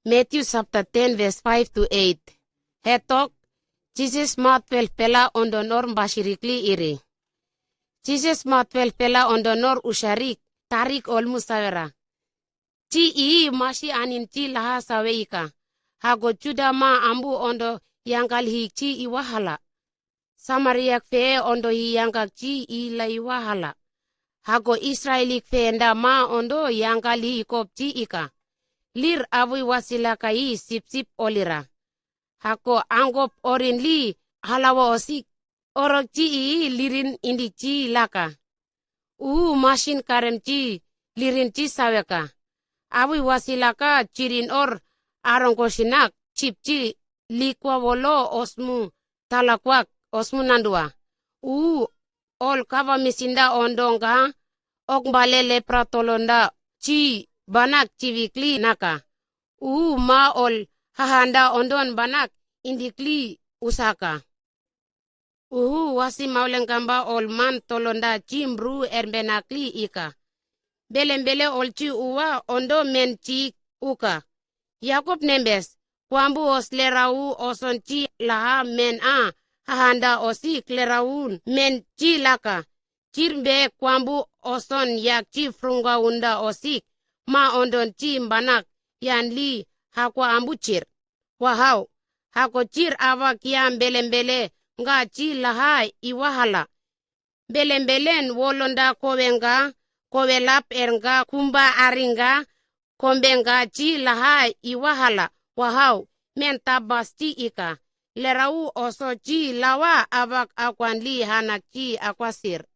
Matthew chapter 10 verse 5 to 8. Hetok, Jesus matwel pela ondonor mbashirikli iri. Jesus matwel pela ondonor usharik tarik olmu sawera. Chi ii mashi anin chi laha saweika. Hago juda ma ambu ondo yangal hik chi iwahala. Samariak fe ondo hi yangal chi ila iwahala. Hago Israelik fe nda ma ondo yangal hi kop chi ika. Lir avui wasila kai sip olira. Hako angop orin li halawa osik. Orok chi lirin indi chi laka. Masin karen chi lirin chi saweka. Avui wasila ka chirin or arongkosinak chip chi likwa wolo osmu talakwak osmu nandua. Ol kava misinda ondonga okbale lepra tolonda chi banak civikli naka. Ma ol hahanda ondon banak indikli usaka. Wasi mauleng kamba ol man tolonda cimbru erbenakli ika. Belembele ol ci uwa ondo men ci uka. Yakob nembes, kwambu os lerau oson ci laha men hahanda osik leraun men ci laka. Cirbe kwambu oson yak ci frunga unda osik. Ma ondon ci banak yan li hakwa ambucir. Wahau, hako cir awa kiam belembele nga ci laha iwahala. Belembelen wolonda kowelap erga kumba aringa kombenga ci laha iwahala. Wahau, men tabas ci ika. Lerau oso ci lawa awak akwan li hanak ci akwasir.